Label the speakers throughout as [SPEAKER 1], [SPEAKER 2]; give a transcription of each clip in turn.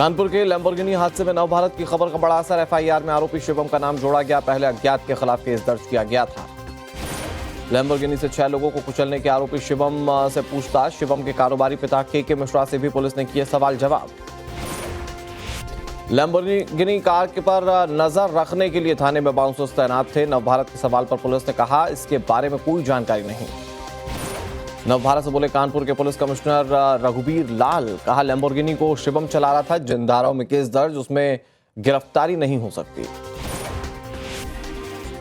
[SPEAKER 1] कानपुर के लैम्बोर्गिनी हादसे में नवभारत की खबर का बड़ा असर। एफआईआर में आरोपी शिवम का नाम जोड़ा गया। पहले अज्ञात के खिलाफ केस दर्ज किया गया था। लैम्बोर्गिनी से 6 लोगों को कुचलने के आरोपी शिवम से पूछताछ। शिवम के कारोबारी पिता के मिश्रा से भी पुलिस ने किए सवाल जवाब। लैम्बोर्गिनी कार पर नजर रखने के लिए थाने में बाउंसर्स तैनात थे। नवभारत के सवाल पर पुलिस ने कहा इसके बारे में कोई जानकारी नहीं। नवभारत से बोले कानपुर के पुलिस कमिश्नर रघुबीर लाल। कहा लैम्बोर्गिनी को शिवम चला रहा था। जिन धाराओं में केस दर्ज उसमें गिरफ्तारी नहीं हो सकती।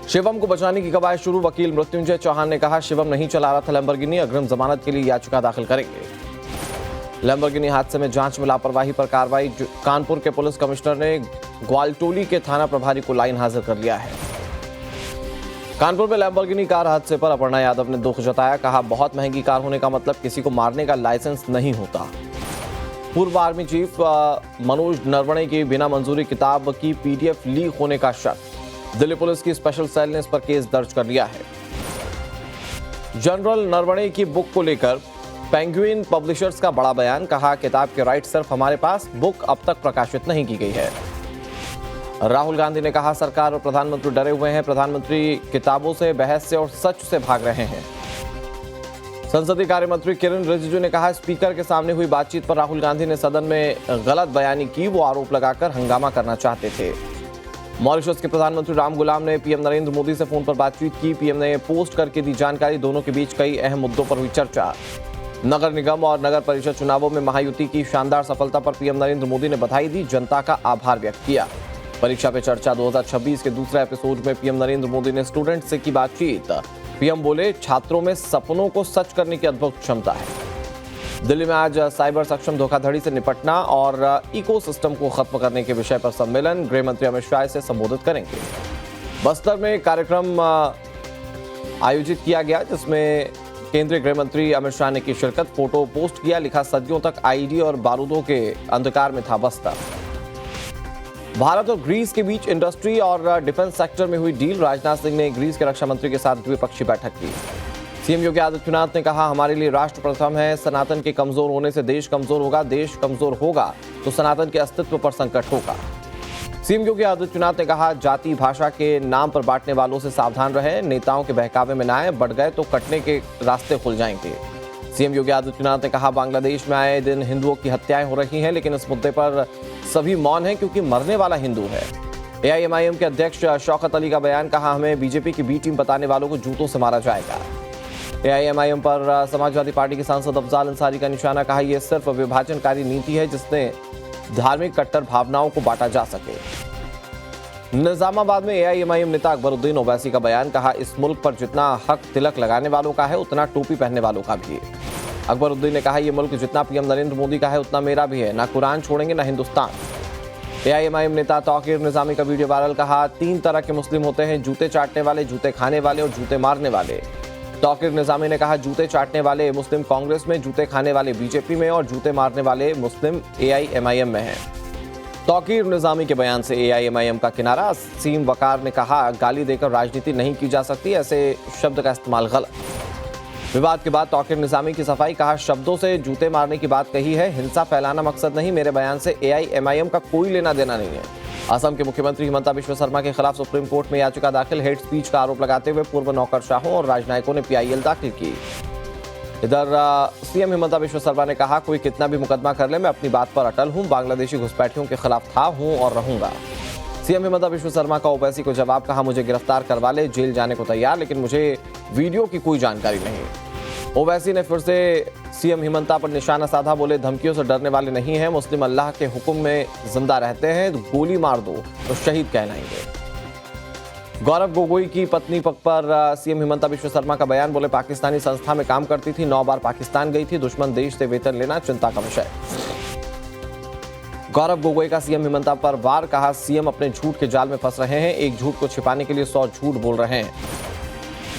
[SPEAKER 1] शिवम को बचाने की कवायद शुरू। वकील मृत्युंजय चौहान ने कहा शिवम नहीं चला रहा था लैम्बोर्गिनी। अग्रिम जमानत के लिए याचिका दाखिल करेंगे। लैम्बोर्गिनी हादसे में जांच में लापरवाही पर कार्रवाई। कानपुर के पुलिस कमिश्नर ने ग्वालटोली के थाना प्रभारी को लाइन हाजिर कर लिया है। कानपुर में लैम्बोर्गिनी कार हादसे पर अपर्णा यादव ने दुख जताया। कहा बहुत महंगी कार होने का मतलब किसी को मारने का लाइसेंस नहीं होता। पूर्व आर्मी चीफ मनोज नरवणे की बिना मंजूरी किताब की पीडीएफ लीक होने का शक। दिल्ली पुलिस की स्पेशल सेल ने इस पर केस दर्ज कर लिया है। जनरल नरवणे की बुक को लेकर पेंगुइन पब्लिशर्स का बड़ा बयान। कहा किताब के राइट सिर्फ हमारे पास, बुक अब तक प्रकाशित नहीं की गई है। राहुल गांधी ने कहा सरकार और प्रधानमंत्री डरे हुए हैं। प्रधानमंत्री किताबों से, बहस से और सच से भाग रहे हैं। संसदीय कार्य मंत्री किरण रिजिजू ने कहा स्पीकर के सामने हुई बातचीत पर राहुल गांधी ने सदन में गलत बयानी की। वो आरोप लगाकर हंगामा करना चाहते थे। मॉरिशस के प्रधानमंत्री राम गुलाम ने पीएम नरेंद्र मोदी से फोन पर बातचीत की। पीएम ने पोस्ट करके दी जानकारी। दोनों के बीच कई अहम मुद्दों पर हुई चर्चा। नगर निगम और नगर परिषद चुनावों में महायुति की शानदार सफलता पर पीएम नरेंद्र मोदी ने बधाई दी। जनता का आभार व्यक्त किया। परीक्षा पे चर्चा 2026 के दूसरे एपिसोड में पीएम नरेंद्र मोदी ने स्टूडेंट से की बातचीत। पीएम बोले छात्रों में सपनों को सच करने की अद्भुत क्षमता है। दिल्ली में आज साइबर सक्षम धोखाधड़ी से निपटना और इकोसिस्टम को खत्म करने के विषय पर सम्मेलन। गृह मंत्री अमित शाह से संबोधित करेंगे। बस्तर में कार्यक्रम आयोजित किया गया जिसमें केंद्रीय गृह मंत्री अमित शाह ने की शिरकत। फोटो पोस्ट किया। लिखा सदियों तक आईडी और बारूदों के अंधकार में था बस्तर। भारत और ग्रीस के बीच इंडस्ट्री और डिफेंस सेक्टर में हुई डील। राजनाथ सिंह ने ग्रीस के रक्षा मंत्री के साथ द्विपक्षीय बैठक की। सीएम योगी आदित्यनाथ ने कहा हमारे लिए राष्ट्र प्रथम है। सनातन के कमजोर होने से देश कमजोर होगा। देश कमजोर होगा तो सनातन के अस्तित्व पर संकट होगा। सीएम योगी आदित्यनाथ ने कहा जाति भाषा के नाम पर बांटने वालों से सावधान रहें। नेताओं के बहकावे में न आए। बढ़ गए तो कटने के रास्ते खुल जाएंगे। सीएम योगी आदित्यनाथ ने कहा बांग्लादेश में आए दिन हिंदुओं की हत्याएं हो रही हैं, लेकिन इस मुद्दे पर सभी मौन हैं क्योंकि मरने वाला हिंदू है। एआईएमआईएम के अध्यक्ष शौकत अली का बयान। कहा हमें बीजेपी की बी टीम बताने वालों को जूतों से मारा जाएगा। एआईएमआईएम पर समाजवादी पार्टी के सांसद अफजाल अंसारी का निशाना। कहा यह सिर्फ विभाजनकारी नीति है जिसने धार्मिक कट्टर भावनाओं को बांटा जा सके। निजामाबाद में एआईएमआईएम नेता अकबरुद्दीन ओवैसी का बयान। कहा इस मुल्क पर जितना हक तिलक लगाने वालों का है उतना टोपी पहनने वालों का भी है। अकबरुद्दीन ने कहा यह मुल्क जितना पीएम नरेंद्र मोदी का है उतना मेरा भी है। ना कुरान छोड़ेंगे ना हिंदुस्तान। एआईएमआईएम नेता तौकीर निजामी का वीडियो वायरल। कहा 3 तरह के मुस्लिम होते हैं, जूते चाटने वाले, जूते खाने वाले और जूते मारने वाले। तौकीर निजामी ने कहा जूते चाटने वाले मुस्लिम कांग्रेस में, जूते खाने वाले बीजेपी में और जूते मारने वाले मुस्लिम एआईएमआईएम में हैं। तौकीर निजामी के बयान से एआईएमआईएम का किनारा। असीम वकार ने कहा गाली देकर राजनीति नहीं की जा सकती, ऐसे शब्द का इस्तेमाल गलत। विवाद के बाद तौकीर निजामी की सफाई। कहा शब्दों से जूते मारने की बात कही है, हिंसा फैलाना मकसद नहीं। मेरे बयान से एआईएमआईएम का कोई लेना देना नहीं है। असम के मुख्यमंत्री हिमंता बिश्वा शर्मा के खिलाफ सुप्रीम कोर्ट में याचिका दाखिल। हेट स्पीच का आरोप लगाते हुए पूर्व नौकरशाहों और राजनयिकों ने पीआईएल दाखिल की। इधर सीएम हिमंता बिश्वा शर्मा ने कहा कोई कितना भी मुकदमा कर ले मैं अपनी बात पर अटल हूं। बांग्लादेशी घुसपैठियों के खिलाफ था, हूं और रहूंगा। सीएम हिमंता बिश्वा शर्मा का ओवैसी को जवाब। कहा मुझे गिरफ्तार करवा ले, जेल जाने को तैयार, लेकिन मुझे वीडियो की कोई जानकारी नहीं। ओवैसी ने फिर से सीएम हिमंता पर निशाना साधा। बोले धमकियों से डरने वाले नहीं हैं। मुस्लिम अल्लाह के हुक्म में जिंदा रहते हैं। गोली मार दो तो शहीद कहलाएंगे। गौरव गोगोई की पत्नी पर सीएम हिमंता बिश्वा शर्मा का बयान। बोले पाकिस्तानी संस्था में काम करती थी, 9 बार पाकिस्तान गई थी। दुश्मन देश से वेतन लेना चिंता का विषय। गौरव गोगोई का सीएम हिमंता पर वार। कहा सीएम अपने झूठ के जाल में फंस रहे हैं। एक झूठ को छिपाने के लिए 100 झूठ बोल रहे हैं।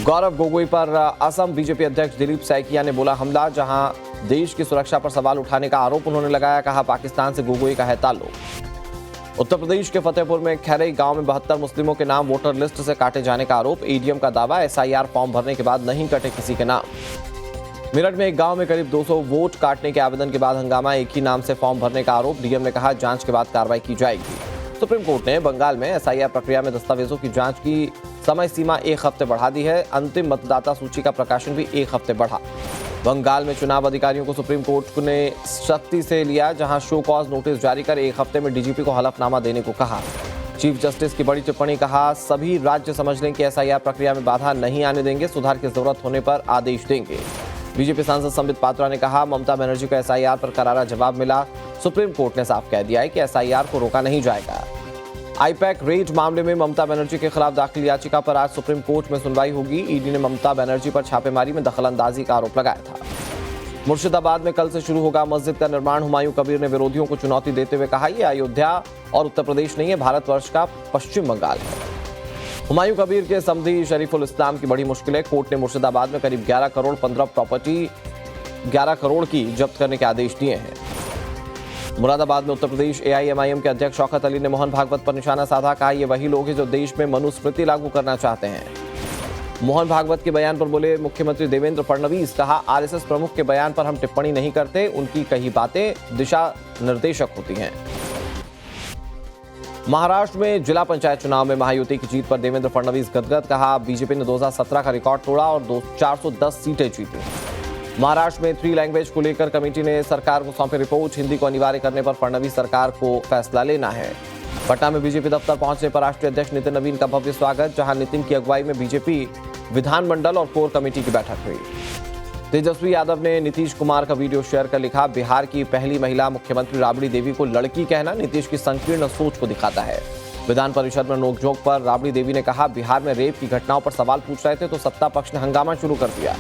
[SPEAKER 1] गौरव गोगोई पर असम बीजेपी अध्यक्ष दिलीप सैकिया ने बोला हमला। जहां देश की सुरक्षा पर सवाल उठाने का आरोप उन्होंने लगाया। कहा पाकिस्तान से गोगोई का है ताल्लुक। उत्तर प्रदेश के फतेहपुर में खैरई गांव में 72 मुस्लिमों के नाम वोटर लिस्ट से काटे जाने का आरोप। एडीएम का दावा एसआईआर फॉर्म भरने के बाद नहीं कटे किसी के नाम। मेरठ में एक गांव में करीब 200 वोट काटने के आवेदन के बाद हंगामा, एक ही नाम से फॉर्म भरने का आरोप। डीएम ने कहा जांच के बाद कार्रवाई की जाएगी। सुप्रीम कोर्ट ने बंगाल में एसआईआर प्रक्रिया में दस्तावेजों की जांच की समय सीमा 1 हफ्ते बढ़ा दी है। अंतिम मतदाता सूची का प्रकाशन भी 1 हफ्ते बढ़ा। बंगाल में चुनाव अधिकारियों को सुप्रीम कोर्ट ने सख्ती से लिया, जहां शो कॉज नोटिस जारी कर 1 हफ्ते में डीजीपी को हलफनामा देने को कहा। चीफ जस्टिस की बड़ी टिप्पणी, कहा सभी राज्य समझ लें कि एसआईआर प्रक्रिया में बाधा नहीं आने देंगे, सुधार की जरूरत होने पर आदेश देंगे। बीजेपी सांसद संबित पात्रा ने कहा ममता बनर्जी को एसआईआर पर करारा जवाब मिला। सुप्रीम कोर्ट ने साफ कह दिया है कि एसआईआर को रोका नहीं जाएगा। आईपैक रेड मामले में ममता बनर्जी के खिलाफ दाखिल याचिका पर आज सुप्रीम कोर्ट में सुनवाई होगी। ईडी ने ममता बनर्जी पर छापेमारी में दखलंदाजी का आरोप लगाया था। मुर्शिदाबाद में कल से शुरू होगा मस्जिद का निर्माण। हुमायूं कबीर ने विरोधियों को चुनौती देते हुए कहा यह अयोध्या और उत्तर प्रदेश नहीं है, भारतवर्ष का पश्चिम बंगाल है। हुमायूं कबीर के समधी शरीफुल इस्लाम की बड़ी मुश्किलें। कोर्ट ने मुर्शिदाबाद में करीब 11 करोड़ 15 प्रॉपर्टी 11 करोड़ की जब्त करने के आदेश दिए हैं। मुरादाबाद में उत्तर प्रदेश एआईएमआईएम के अध्यक्ष शौकत अली ने मोहन भागवत पर निशाना साधा। कहा ये वही लोग हैं जो देश में मनुस्मृति लागू करना चाहते हैं। मोहन भागवत के बयान पर बोले मुख्यमंत्री देवेंद्र फडणवीस। कहा आरएसएस प्रमुख के बयान पर हम टिप्पणी नहीं करते, उनकी कही बातें दिशा निर्देशक होती हैं। महाराष्ट्र में जिला पंचायत चुनाव में महायुति की जीत पर देवेंद्र फडणवीस गदगद। कहा बीजेपी ने 2017 का रिकॉर्ड तोड़ा और 410 सीटें जीती। महाराष्ट्र में 3 लैंग्वेज को लेकर कमेटी ने सरकार को सौंपी रिपोर्ट। हिंदी को अनिवार्य करने पर फडणवीस सरकार को फैसला लेना है। पटना में बीजेपी दफ्तर पहुंचने पर राष्ट्रीय अध्यक्ष नितिन नवीन का भव्य स्वागत, जहां नितिन की अगुवाई में बीजेपी विधानमंडल और कोर कमेटी की बैठक हुई। तेजस्वी यादव ने नीतीश कुमार का वीडियो शेयर कर लिखा बिहार की पहली महिला मुख्यमंत्री राबड़ी देवी को लड़की कहना नीतीश की संकीर्ण सोच को दिखाता है। विधान परिषद में नोकझोंक पर राबड़ी देवी ने कहा बिहार में रेप की घटनाओं पर सवाल पूछ रहे थे तो सत्ता पक्ष ने हंगामा शुरू कर दिया।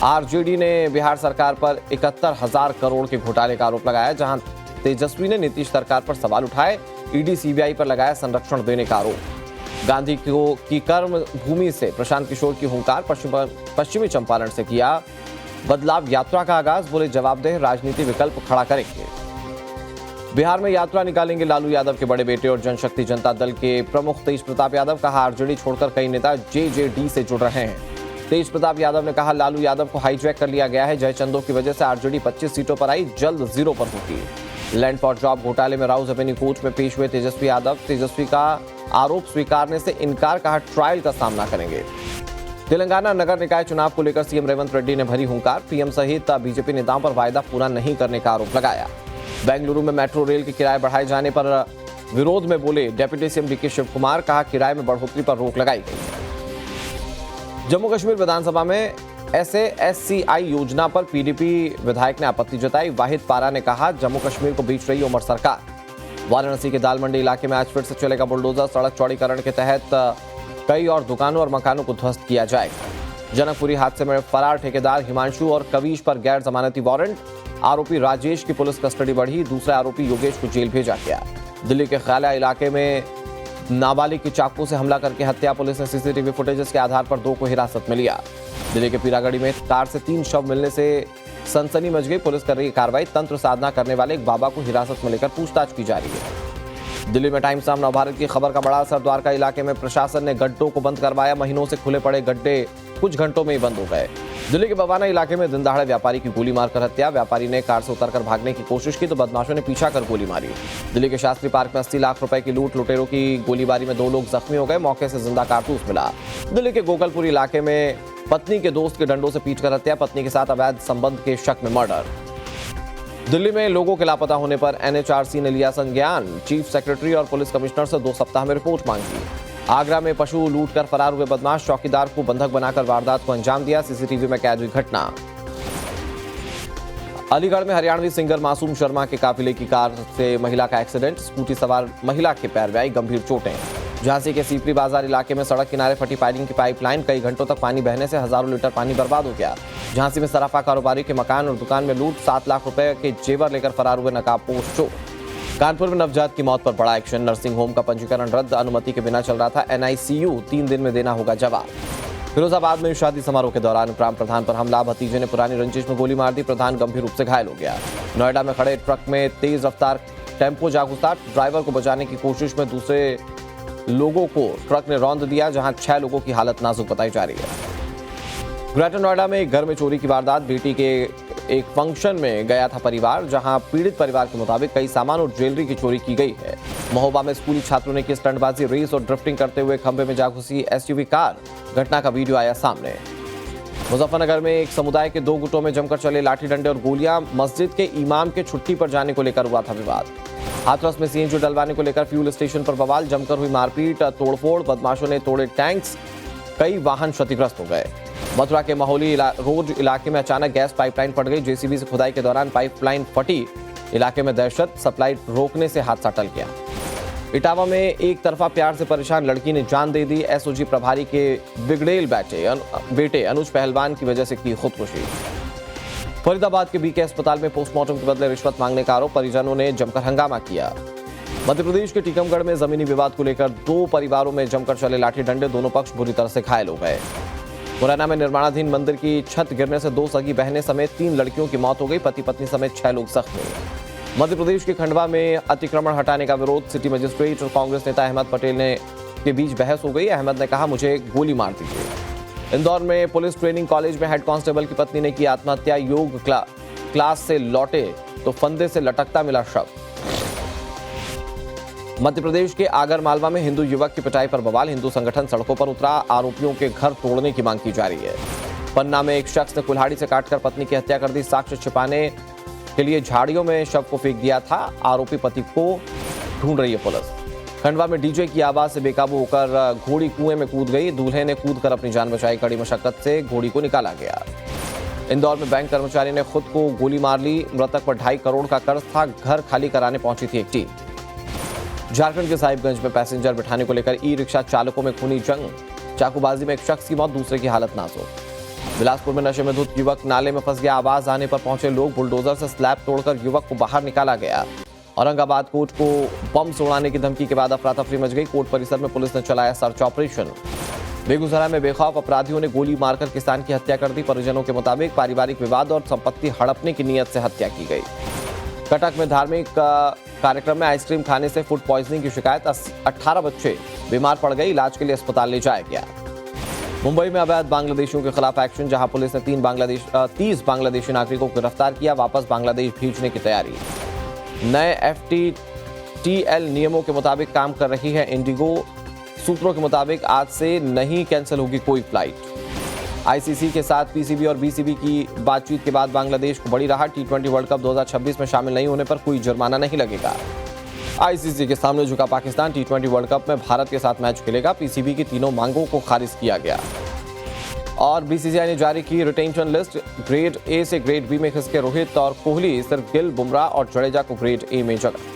[SPEAKER 1] आरजेडी ने बिहार सरकार पर 71,000 करोड़ के घोटाले का आरोप लगाया, जहां तेजस्वी ने नीतीश सरकार पर सवाल उठाए। ईडी सीबीआई पर लगाया संरक्षण देने का आरोप। गांधी की कर्म भूमि से प्रशांत किशोर की हुंकार। पश्चिमी चंपारण से किया बदलाव यात्रा का आगाज। बोले जवाबदेह राजनीति विकल्प खड़ा करेंगे। बिहार में यात्रा निकालेंगे लालू यादव के बड़े बेटे और जनशक्ति जनता दल के प्रमुख तेज प्रताप यादव। कहा आरजेडी छोड़कर कई नेता जेजेडी से जुड़ रहे हैं। तेज प्रताप यादव ने कहा लालू यादव को हाईजैक कर लिया गया है। जयचंदो की वजह से आरजेडी 25 सीटों पर आई, जल्द 0 पर होगी। लैंड फॉर जॉब घोटाले में राउज एवेन्यू कोर्ट में पेश हुए तेजस्वी यादव। तेजस्वी का आरोप स्वीकारने से इनकार, कहा ट्रायल का सामना करेंगे। तेलंगाना नगर निकाय चुनाव को लेकर सीएम रेवंत रेड्डी ने भरी हुंकार। पीएम सहित बीजेपी नेताओं पर वायदा पूरा नहीं करने का आरोप लगाया। बेंगलुरु में मेट्रो रेल के किराए बढ़ाए जाने पर विरोध में बोले deputy CM DK Shivakumar. कहा किराए में बढ़ोतरी पर रोक लगाई गई। जम्मू कश्मीर विधानसभा में एसएएससीआई योजना पर पीडीपी विधायक ने आपत्ति जताई। वाहिद पारा ने कहा जम्मू कश्मीर को बीच रही उमर सरकार। वाराणसी के दाल मंडी इलाके में आज फिर से चलेगा बुलडोजर। सड़क चौड़ीकरण के तहत कई और दुकानों और मकानों को ध्वस्त किया जाएगा। जनकपुरी हादसे में फरार ठेकेदार हिमांशु और कवीश पर गैर जमानती वारंट। आरोपी राजेश की पुलिस कस्टडी बढ़ी। दूसरे आरोपी योगेश को जेल भेजा गया। दिल्ली के ख्याला इलाके में नाबालिग की चाकू से हमला करके हत्या। पुलिस ने सीसीटीवी फुटेजेस के आधार पर 2 को हिरासत में लिया। दिल्ली के पीरागढ़ी में कार से 3 शव मिलने से सनसनी मच गई। पुलिस कर रही कार्रवाई। तंत्र साधना करने वाले एक बाबा को हिरासत में लेकर पूछताछ की जा रही है। दिल्ली में टाइम्स ऑफ नवभारत की खबर का बड़ा असर। द्वारका इलाके में प्रशासन ने गड्ढों को बंद करवाया। महीनों से खुले पड़े गड्ढे कुछ घंटों में ही बंद हो गए। दिल्ली के बवाना इलाके में दिन दहाड़े व्यापारी की गोली मारकर हत्या। व्यापारी ने कार से उतरकर भागने की कोशिश की तो बदमाशों ने पीछा कर गोली मारी। दिल्ली के शास्त्री पार्क में 80 लाख रुपए की लूट। लुटेरों की गोलीबारी में 2 लोग जख्मी हो गए। मौके से जिंदा कारतूस मिला। दिल्ली के गोकलपुर इलाके में पत्नी के दोस्त के डंडों से पीटकर हत्या। पत्नी के साथ अवैध संबंध के शक में मर्डर। दिल्ली में लोगों के लापता होने पर एनएचआरसी ने लिया संज्ञान। चीफ सेक्रेटरी और पुलिस कमिश्नर से 2 सप्ताह में रिपोर्ट मांगी। आगरा में पशु लूटकर फरार हुए बदमाश। चौकीदार को बंधक बनाकर वारदात को अंजाम दिया। सीसीटीवी में कैद हुई घटना। अलीगढ़ में हरियाणवी सिंगर मासूम शर्मा के काफिले की कार से महिला का एक्सीडेंट। स्कूटी सवार महिला के पैर में आई गंभीर चोटें। झांसी के सीपरी बाजार इलाके में सड़क किनारे फटी पानी की पाइपलाइन। कई घंटों तक पानी बहने से हजारों लीटर पानी बर्बाद हो गया। झांसी में सराफा कारोबारी के मकान और दुकान में लूट। 7 लाख रुपए के जेवर लेकर फरार हुए नकाबपोश चोर। कानपुर में नवजात की मौत पर बड़ा एक्शन। नर्सिंग होम का पंजीकरण रद्द। अनुमति के बिना चल रहा था एनआईसीयू। 3 दिन में देना होगा जवाब। फिरोजाबाद में शादी समारोह के दौरान ग्राम प्रधान पर हमला। भतीजे ने पुरानी रंजिश में गोली मार दी। प्रधान गंभीर रूप से घायल हो गया। नोएडा में खड़े ट्रक में तेज रफ्तार टेम्पो जा घुसा। ड्राइवर को बचाने की कोशिश में दूसरे लोगों को ट्रक ने रौंद दिया, जहां 6 लोगों की हालत नाजुक बताई जा रही है। ग्रेटर नोएडा में एक घर में चोरी की वारदात। बेटी के एक फंक्शन में गया था परिवार, जहां पीड़ित परिवार के मुताबिक कई सामान और ज्वेलरी की चोरी की गई है। महोबा में स्कूली छात्रों ने की स्टंटबाजी, रेस और ड्रिफ्टिंग करते हुए खंभे में जा घुसी एसयूवी कार। घटना का वीडियो आया सामने। मुजफ्फरनगर में एक समुदाय के दो गुटों में जमकर चले लाठी डंडे और गोलियां। मस्जिद के इमाम के छुट्टी पर जाने को लेकर हुआ था विवाद। हाथरस में सीएनजी डलवाने को लेकर फ्यूल स्टेशन पर बवाल, जमकर हुई मारपीट, तोड़फोड़। बदमाशों ने तोड़े टैंक्स, कई वाहन क्षतिग्रस्त हो गए। मथुरा के माहौली रोड इलाके में अचानक गैस पाइपलाइन फट गई। जेसीबी से खुदाई के दौरान पाइपलाइन फटी। इलाके में दहशत, सप्लाई रोकने से हादसा टल गया। इटावा में एक तरफा प्यार से परेशान लड़की ने जान दे दी। एसओजी प्रभारी के बिगड़ेल बेटे अनुज पहलवान की वजह से की खुदकुशी। फरीदाबाद के बीके अस्पताल में पोस्टमार्टम के बदले रिश्वत मांगने का आरोप, परिजनों ने जमकर हंगामा किया। मध्य प्रदेश के टीकमगढ़ में जमीनी विवाद को लेकर दो परिवारों में जमकर चले लाठी डंडे, दोनों पक्ष बुरी तरह से घायल हो गए। मुरैना में निर्माणाधीन मंदिर की छत गिरने से दो सगी बहनें समेत 3 लड़कियों की मौत हो गई। पति पत्नी समेत 6 लोग जख्मी। मध्य प्रदेश के खंडवा में अतिक्रमण हटाने का विरोध। सिटी मजिस्ट्रेट और कांग्रेस नेता अहमद पटेल के बीच बहस हो गई। अहमद ने कहा, मुझे गोली मार दीजिए। इंदौर में पुलिस ट्रेनिंग कॉलेज में हेड कांस्टेबल की पत्नी ने की आत्महत्या। योग क्लास से लौटे तो फंदे से लटकता मिला शव। मध्य प्रदेश के आगर मालवा में हिंदू युवक की पिटाई पर बवाल। हिंदू संगठन सड़कों पर उतरा, आरोपियों के घर तोड़ने की मांग की जा रही है। पन्ना में एक शख्स ने कुल्हाड़ी से काटकर पत्नी की हत्या कर दी। साक्ष्य छिपाने के लिए झाड़ियों में शव को फेंक दिया था। आरोपी पति को ढूंढ रही है पुलिस। खंडवा में डीजे की आवाज से बेकाबू होकर घोड़ी कुएं में कूद गई। दूल्हे ने कूदकर अपनी जान बचाई। कड़ी मशक्कत से घोड़ी को निकाला गया। इंदौर में बैंक कर्मचारी ने खुद को गोली मार ली। मृतक पर 2.5 करोड़ का कर्ज था। घर खाली कराने पहुंची थी एक टीम। झारखंड के साहिबगंज में पैसेंजर बिठाने को लेकर ई रिक्शा चालकों में खूनी जंग। चाकूबाजी में एक शख्स की मौत, दूसरे की हालत नाजुक। बिलासपुर में नशे में धुत युवक नाले में फंस गया। आवाज आने पर पहुंचे लोग बुलडोजर से स्लैब तोड़कर युवक को बाहर निकाला गया। औरंगाबाद कोर्ट को बम से उड़ाने की धमकी के बाद अफरा तफरी मच गई। कोर्ट परिसर में पुलिस ने चलाया सर्च ऑपरेशन। बेगूसराय में बेखौफ अपराधियों ने गोली मारकर किसान की हत्या कर दी। परिजनों के मुताबिक पारिवारिक विवाद और संपत्ति हड़पने की नीयत से हत्या की गई। कटक में धार्मिक कार्यक्रम में आइसक्रीम खाने से फूड पॉइजनिंग की शिकायत। 18 बच्चे बीमार पड़ गए, इलाज के लिए अस्पताल ले जाया गया। मुंबई में अवैध बांग्लादेशियों के खिलाफ एक्शन, जहां पुलिस ने 30 बांग्लादेशी नागरिकों को गिरफ्तार किया। वापस बांग्लादेश भेजने की तैयारी। नए FTTL नियमों के मुताबिक काम कर रही है इंडिगो। सूत्रों के मुताबिक आज से नहीं कैंसिल होगी कोई फ्लाइट। आईसीसी के साथ पीसीबी और बीसीबी की बातचीत के बाद बांग्लादेश को बड़ी राहत। T20 वर्ल्ड कप 2026 में शामिल नहीं होने पर कोई जुर्माना नहीं लगेगा। आईसीसी के सामने झुका पाकिस्तान। T20 वर्ल्ड कप में भारत के साथ मैच खेलेगा। पीसीबी की तीनों मांगों को खारिज किया गया। और बीसीसीआई ने जारी की रिटेंशन लिस्ट। ग्रेड A से ग्रेड B में खिसके रोहित और कोहली। सिर्फ गिल, बुमराह और जडेजा को ग्रेड A में जगह।